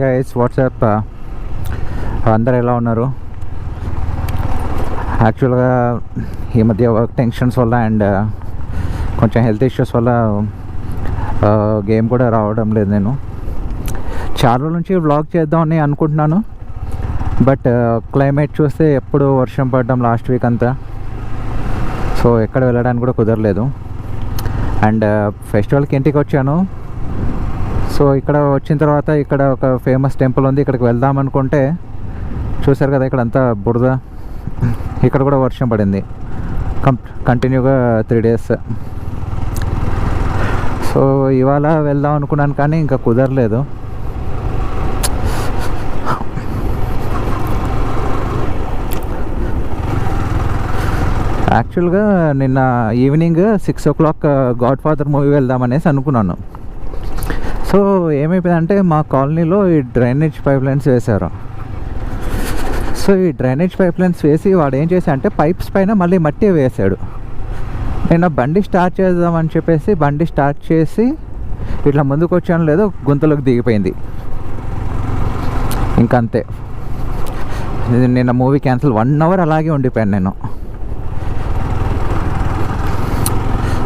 Hi guys, WhatsApp. అందరు ఎలా ఉన్నారు? యాక్చువల్గా ఈ మధ్య వర్క్ టెన్షన్స్ వల్ల అండ్ కొంచెం హెల్త్ ఇష్యూస్ వల్ల గేమ్ కూడా రావడం లేదు. నేను చాలా రోజుల నుంచి వ్లాగ్ చేద్దామని అనుకుంటున్నాను, బట్ క్లైమేట్ చూస్తే ఎప్పుడు వర్షం పడడం లాస్ట్ వీక్ అంతా, సో ఎక్కడ వెళ్ళడానికి కూడా కుదరలేదు. అండ్ ఫెస్టివల్కి ఇంటికి వచ్చాను. సో ఇక్కడ వచ్చిన తర్వాత ఇక్కడ ఒక ఫేమస్ టెంపుల్ ఉంది, ఇక్కడికి వెళ్దాం అనుకుంటే చూసారు కదా ఇక్కడ అంతా బురద. ఇక్కడ కూడా వర్షం పడింది కంటిన్యూగా 3 days. సో ఇవాళ వెళ్దాం అనుకున్నాను కానీ ఇంకా కుదరలేదు. యాక్చువల్గా నిన్న evening 6 o'clock Godfather movie వెళ్దామనేసి అనుకున్నాను. సో ఏమైపోయిందంటే మా కాలనీలో ఈ డ్రైనేజ్ పైప్ లైన్స్ వేశారు. సో ఈ డ్రైనేజ్ పైప్ లైన్స్ వేసి వాడు ఏం చేశా అంటే పైప్స్ పైన మళ్ళీ మట్టి వేసాడు. నేను బండి స్టార్ట్ చేద్దామని చెప్పేసి బండి స్టార్ట్ చేసి ఇట్లా ముందుకు వచ్చాను, లేదో గుంతలోకి దిగిపోయింది. ఇంకంతే, నిన్న మూవీ క్యాన్సిల్. 1 hour అలాగే ఉండిపోయాను నేను.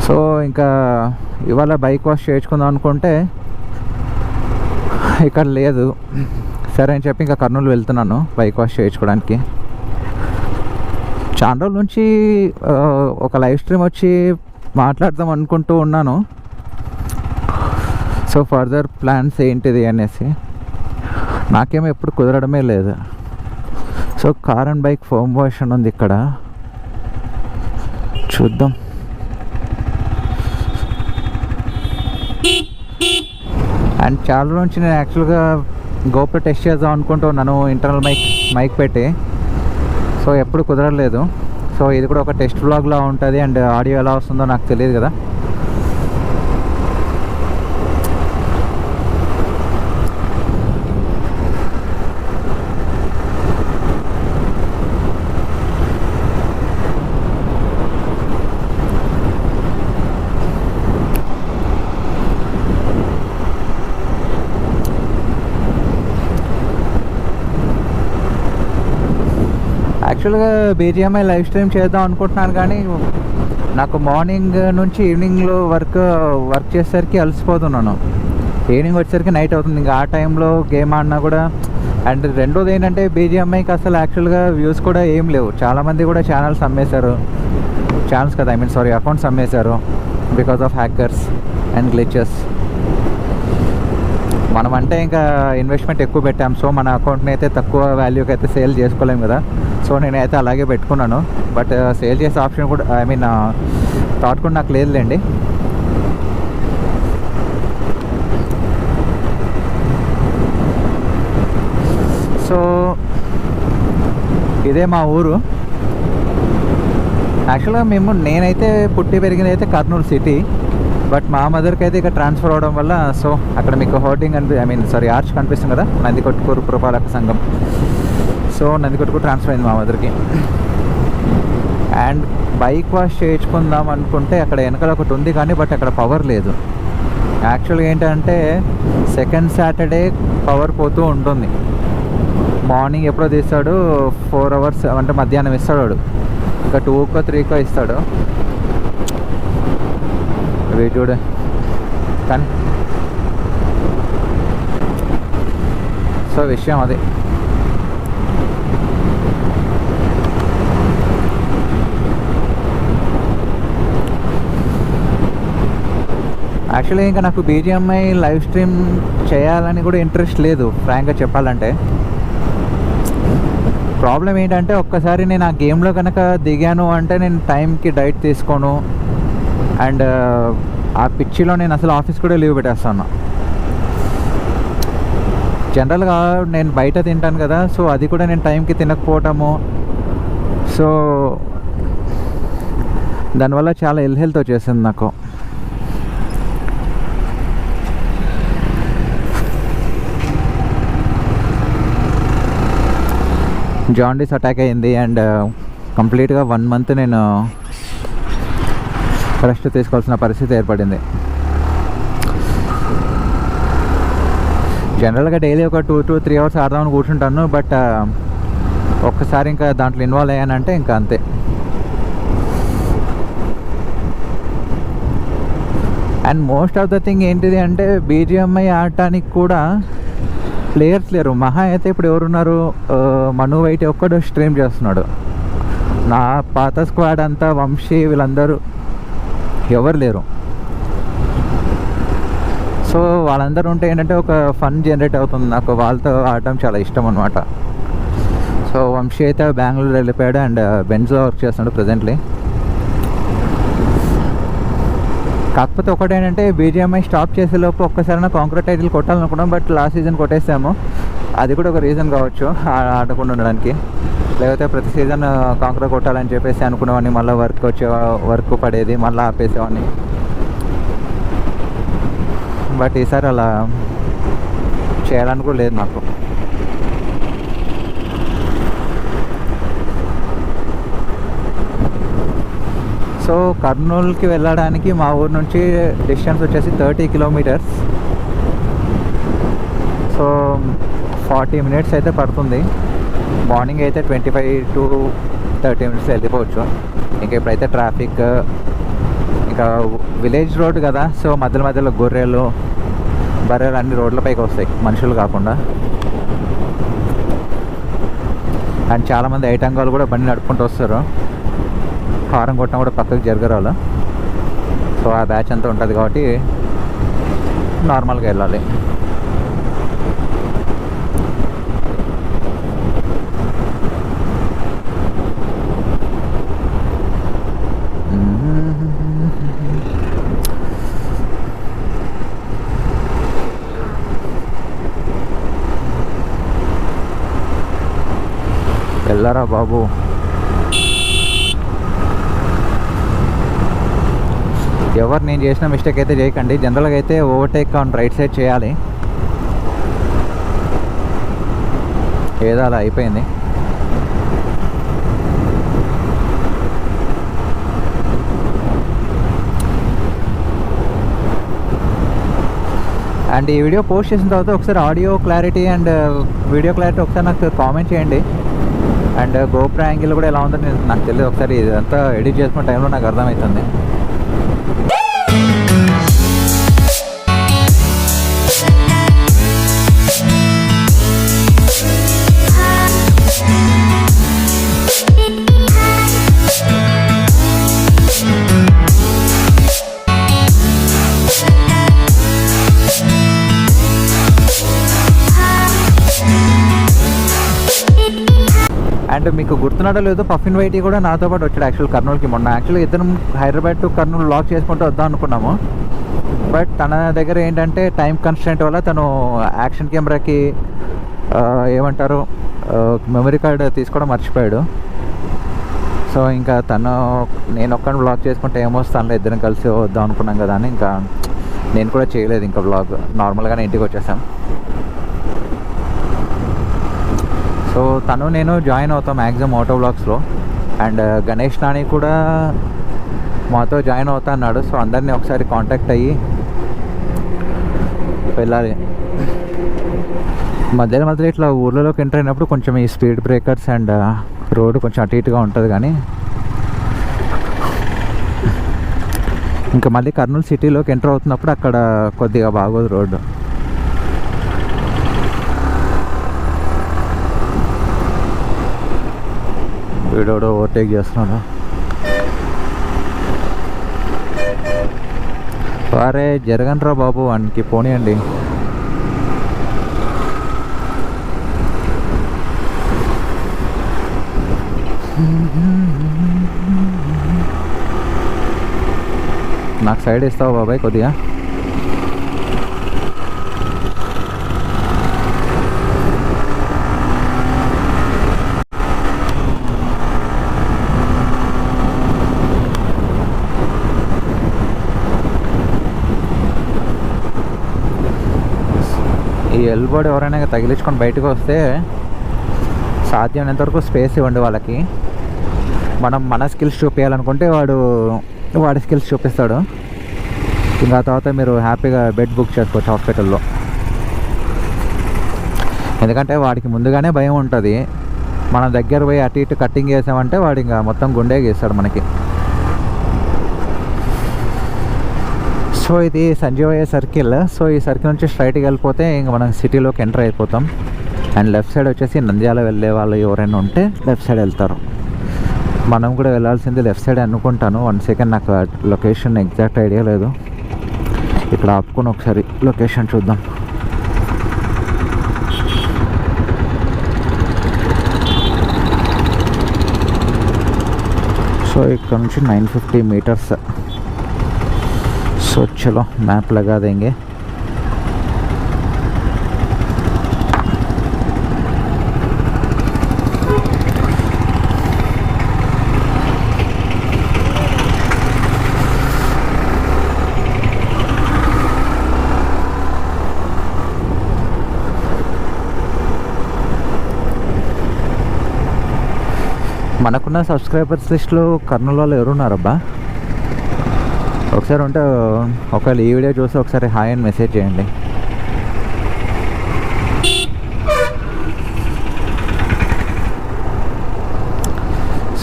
సో ఇంకా ఇవాళ బైక్ వాష్ చేయించుకుందాం అనుకుంటే ఇక్కడ లేదు. సరే అని చెప్పి ఇంకా కర్నూలు వెళ్తున్నాను బైక్ వాష్ చేయించుకోవడానికి. చాలా రోజుల నుంచి ఒక లైవ్ స్ట్రీమ్ వచ్చి మాట్లాడదాం అనుకుంటూ ఉన్నాను. సో ఫర్దర్ ప్లాన్స్ ఏంటిది అనేసి నాకేమో ఎప్పుడు కుదరడమే లేదు. So car and bike foam version ఉంది ఇక్కడ, చూద్దాం. అండ్ చాలా నుంచి నేను యాక్చువల్గా గోప్రో టెస్ట్ చేద్దాం అనుకుంటూ ఉన్నాను ఇంటర్నల్ మైక్ పెట్టి. సో ఎప్పుడు కుదరలేదు. సో ఇది కూడా ఒక టెస్ట్ వ్లాగ్లా ఉంటుంది అండ్ ఆడియో ఎలా వస్తుందో నాకు తెలియదు కదా. యాక్చువల్గా బీజిఎంఐ లైవ్ స్ట్రీమ్ చేద్దాం అనుకుంటున్నాను కానీ నాకు మార్నింగ్ నుంచి ఈవినింగ్లో వర్క్ చేసేసరికి అలసిపోతున్నాను. ఈవినింగ్ వచ్చేసరికి నైట్ అవుతుంది. ఇంకా ఆ టైంలో గేమ్ ఆడినా కూడా. అండ్ రెండోది ఏంటంటే బీజిఎంఐకి అసలు యాక్చువల్గా వ్యూస్ కూడా ఏం లేవు. చాలామంది కూడా ఛానల్స్ అమ్మేశారు, అకౌంట్స్ అమ్మేశారు because of hackers and glitches. మనం అంటే ఇంకా ఇన్వెస్ట్మెంట్ ఎక్కువ పెట్టాం, సో మన అకౌంట్ని అయితే తక్కువ వాల్యూకి అయితే సేల్ చేసుకోలేము కదా. సో నేనైతే అలాగే పెట్టుకున్నాను, బట్ సేల్ చేసే ఆప్షన్ కూడా థాట్ కూడా నాకు లేదులేండి. సో ఇదే మా ఊరు. యాక్చువల్గా నేనైతే పుట్టి పెరిగింది అయితే కర్నూలు సిటీ, బట్ మా మదర్కి అయితే ఇక్కడ ట్రాన్స్ఫర్ అవడం వల్ల సో అక్కడ మీకు హోర్డింగ్ ఆర్చ్ కనిపిస్తుంది కదా, నందికొట్కూరు పురపాలక సంఘం. సో నందికొట్కూరు ట్రాన్స్ఫర్ అయింది మా మదర్కి. అండ్ బైక్ వాష్ చేయించుకుందాం అనుకుంటే అక్కడ వెనకాల ఒకటి ఉంది కానీ బట్ అక్కడ పవర్ లేదు. యాక్చువల్గా ఏంటంటే సెకండ్ సాటర్డే పవర్ పోతూ ఉంటుంది. మార్నింగ్ ఎప్పుడో తీస్తాడు, 4 hours అంటే మధ్యాహ్నం ఇస్తాడు వాడు. ఇంకా 2కో 3కో ఇస్తాడు. అవి చూడు కానీ. సో విషయం అది. యాక్చువల్లీ ఇంకా నాకు బీజిఎంఐ లైవ్ స్ట్రీమ్ చేయాలని కూడా ఇంట్రెస్ట్ లేదు ఫ్రాంక్గా చెప్పాలంటే. ప్రాబ్లం ఏంటంటే ఒక్కసారి నేను ఆ గేమ్లో కనుక దిగాను అంటే నేను టైంకి డైట్ తీసుకోను. అండ్ ఆ పిచ్చిలో నేను అసలు ఆఫీస్ కూడా లీవ్ పెట్టేస్తాను. జనరల్గా నేను బయట తింటాను కదా, సో అది కూడా నేను టైంకి తినకపోవటము. సో దానివల్ల చాలా హెల్త్ వచ్చేసింది నాకు. జాండీస్ అటాక్ అయింది అండ్ కంప్లీట్గా 1 month నేను రెస్ట్ తీసుకోవాల్సిన పరిస్థితి ఏర్పడింది. జనరల్గా డైలీ ఒక 2 to 3 అవర్స్ ఆడదామని కూర్చుంటాను. బట్ ఒక్కసారి ఇంకా దాంట్లో ఇన్వాల్వ్ అయ్యానంటే ఇంకా అంతే. And most of the thing ఏంటిది అంటే BGMI ఆడటానికి కూడా ప్లేయర్స్ లేరు. మహా అయితే ఇప్పుడు ఎవరున్నారు, మను వైట్ ఒక్కడు స్ట్రీమ్ చేస్తున్నాడు. నా పాత స్క్వాడ్ అంతా వంశీ వీళ్ళందరూ ఎవరు లేరు. సో వాళ్ళందరూ ఉంటే ఏంటంటే ఒక ఫన్ జనరేట్ అవుతుంది. నాకు వాళ్ళతో ఆడటం చాలా ఇష్టం అనమాట. సో వంశీ అయితే బెంగళూరు వెళ్ళిపోయాడు అండ్ బెంజ్లో వర్క్ చేస్తున్నాడు ప్రజెంట్లీ. కాకపోతే ఒకటేంటంటే BGMI స్టాప్ చేసేలోపు ఒక్కసారైనా కాంక్రీట్ టైటిల్ కొట్టాలనుకున్నాం. బట్ లాస్ట్ సీజన్ కొట్టేసాము. అది కూడా ఒక రీజన్ కావచ్చు ఆడకుండా ఉండడానికి. లేకపోతే ప్రతి సీజన్ కాంక్రీట్ కొట్టాలని చెప్పేసి అనుకునేవాడిని. మళ్ళీ వర్క్ పడేది, మళ్ళీ ఆపేసేవాడిని. బట్ ఈసారి అలా చేయడానికి కూడా లేదు నాకు. సో కర్నూలుకి వెళ్ళడానికి మా ఊరు నుంచి డిస్టెన్స్ వచ్చేసి 30 kilometers. సో 40 minutes అయితే పడుతుంది. మార్నింగ్ అయితే 25 to 30 minutes వెళ్ళిపోవచ్చు. ఇంకా ఇప్పుడైతే ట్రాఫిక్, ఇంకా విలేజ్ రోడ్ కదా, సో మధ్యలో గొర్రెలు బర్రెలు అన్ని రోడ్లపైకి వస్తాయి, మనుషులు కాకుండా. అండ్ చాలామంది ఐటంగాలు కూడా బండి నడుపుకుంటూ వస్తారు. హారం కొట్టడం కూడా పక్కకి జరగరాలు. సో ఆ బ్యాచ్ అంతా ఉంటుంది కాబట్టి నార్మల్గా వెళ్ళాలి. వెళ్ళారా బాబు. ఎవరు నేను చేసిన మిస్టేక్ అయితే చేయకండి. జనరల్గా అయితే ఓవర్టేక్ ఆన్ రైట్ సైడ్ చేయాలి. ఏదో అలా అయిపోయింది. అండ్ ఈ వీడియో పోస్ట్ చేసిన తర్వాత ఒకసారి audio clarity and video clarity ఒకసారి నాకు కామెంట్ చేయండి. అండ్ గోప్రో యాంగిల్ కూడా ఎలా ఉందో నాకు తెలియదు. ఒకసారి ఇదంతా ఎడిట్ చేసుకున్న టైంలో నాకు అర్థమవుతుంది. అండ్ మీకు గుర్తున్నాడో లేదో పఫిన్ వైటీ కూడా నాతో పాటు వచ్చాడు యాక్చువల్ కర్నూలుకి మొన్న. యాక్చువల్గా ఇద్దరం హైదరాబాద్ టు కర్నూలు లాక్ చేసుకుంటూ వద్దాం అనుకున్నాము. బట్ తన దగ్గర ఏంటంటే టైం కన్స్టెంట్ వల్ల తను యాక్షన్ కెమెరాకి ఏమంటారు మెమరీ కార్డ్ తీసుకోవడం మర్చిపోయాడు. సో ఇంకా నేను ఒక్కడిని బ్లాగ్ చేసుకుంటే ఏమొస్తానులే ఇద్దరం కలిసి వద్దాం అనుకున్నాం కదా అని ఇంకా నేను కూడా చేయలేదు. ఇంకా బ్లాగ్ నార్మల్గానే ఇంటికి వచ్చేసాం. సో నేను జాయిన్ అవుతాం మ్యాక్సిమం మోటోవ్లాగ్స్లో. అండ్ గణేష్ నాని కూడా మాతో జాయిన్ అవుతా అన్నాడు. సో అందరినీ ఒకసారి కాంటాక్ట్ అయ్యి వెళ్ళాలి. మధ్యలో ఇట్లా ఊర్లలోకి ఎంటర్ అయినప్పుడు కొంచెం ఈ స్పీడ్ బ్రేకర్స్ అండ్ రోడ్డు కొంచెం అటు ఇటుగా ఉంటుంది. కానీ ఇంకా మళ్ళీ కర్నూలు సిటీలోకి ఎంటర్ అవుతున్నప్పుడు అక్కడ కొద్దిగా బాగోదు రోడ్డు. వీడోడు ఓవర్టేక్ చేస్తున్నాడు. వారే జరగనరా బాబు వానికి పోనీయండి. నాకు సైడ్ ఇస్తావు బాబాయ్ కొద్దిగా. ఈ ఎల్బోర్డ్ ఎవరైనా తగిలించుకొని బయటకు వస్తే సాధ్యమైనంతవరకు స్పేస్ ఇవ్వండి వాళ్ళకి. మనం మన స్కిల్స్ చూపించాలనుకుంటే వాడి స్కిల్స్ చూపిస్తాడు. ఇంకా తర్వాత మీరు హ్యాపీగా బెడ్ బుక్ చేసుకోవచ్చు హాస్పిటల్లో. ఎందుకంటే వాడికి ముందుగానే భయం ఉంటుంది. మనం దగ్గర పోయి అటు ఇటు కట్టింగ్ చేసామంటే వాడు ఇంకా మొత్తం గుండె గీస్తాడు మనకి. సో ఇది సంజీవయ్య సర్కిల్. సో ఈ సర్కిల్ నుంచి స్ట్రైట్కి వెళ్ళిపోతే ఇంకా మనం సిటీలోకి ఎంటర్ అయిపోతాం. అండ్ లెఫ్ట్ సైడ్ వచ్చేసి నంద్యాల వెళ్ళే వాళ్ళు ఎవరైనా ఉంటే లెఫ్ట్ సైడ్ వెళ్తారు. మనం కూడా వెళ్ళాల్సింది లెఫ్ట్ సైడ్ అనుకుంటాను. 1 సెకండ్, నాకు లొకేషన్ ఎగ్జాక్ట్ ఐడియా లేదు. ఇక్కడ ఆపుకొని ఒకసారి లొకేషన్ చూద్దాం. సో ఇక్కడ నుంచి 950 मीटर्स. సో చలో मैप लगा देंगे. మనకున్న సబ్స్క్రైబర్స్ లిస్ట్లో కర్నూలు వాళ్ళు ఎవరున్నారబ్బా? ఒకసారి ఉంటే ఒకవేళ ఈ వీడియో చూసి ఒకసారి హాయ్ అని మెసేజ్ చేయండి.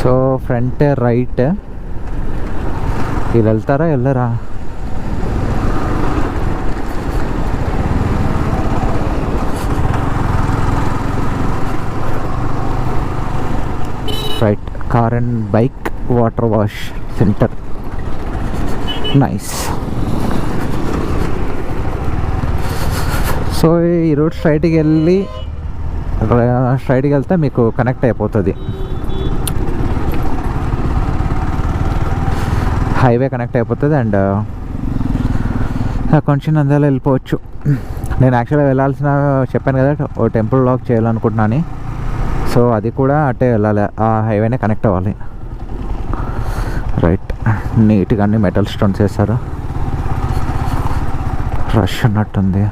So front right. వీళ్ళు వెళ్తారా వెళ్ళరా? Right. Car and bike water wash centre. Nice. So ఈ రోడ్ స్ట్రైట్కి వెళ్తే మీకు కనెక్ట్ అయిపోతుంది. హైవే కనెక్ట్ అయిపోతుంది. అండ్ కొంచెం నంద్యాల వెళ్ళిపోవచ్చు. నేను యాక్చువల్గా వెళ్ళాల్సిన చెప్పాను కదా ఓ టెంపుల్ వ్లాగ్ చేయాలనుకుంటున్నాను. సో అది కూడా అట్టే వెళ్ళాలి, ఆ హైవేనే కనెక్ట్ అవ్వాలి. రైట్. నీట్గా అన్ని మెటల్ స్టోన్స్ వేస్తారు. రష్ ఉన్నట్టుంది.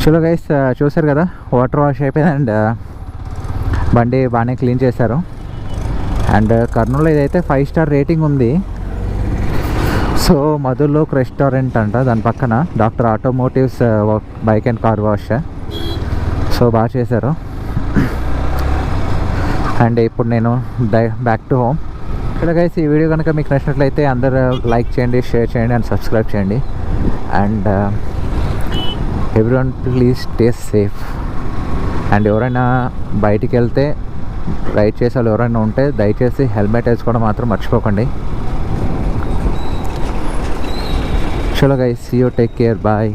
చలో గైస్, చూసారు కదా వాటర్ వాష్ అయిపోయింది. అండ్ బండి బాగానే క్లీన్ చేశారు. అండ్ కర్నూలులో ఇదైతే 5 స్టార్ రేటింగ్ ఉంది. సో మధులోక్ రెస్టారెంట్ అంట, దాని పక్కన doctor automotives bike and car wash. So బాగా చేశారు. అండ్ ఇప్పుడు నేను బ్యాక్ టు హోమ్. చలో గైస్, ఈ వీడియో కనుక మీకు నచ్చినట్లయితే అందరూ లైక్ చేయండి, షేర్ చేయండి అండ్ సబ్స్క్రైబ్ చేయండి. And everyone please stay safe. And ఎవరైనా బయటికి వెళ్తే రైడ్ చేసే వాళ్ళు ఎవరైనా ఉంటే దయచేసి హెల్మెట్ వేసుకోవడం మాత్రం మర్చిపోకండి. చలో guys, see you, take care, bye.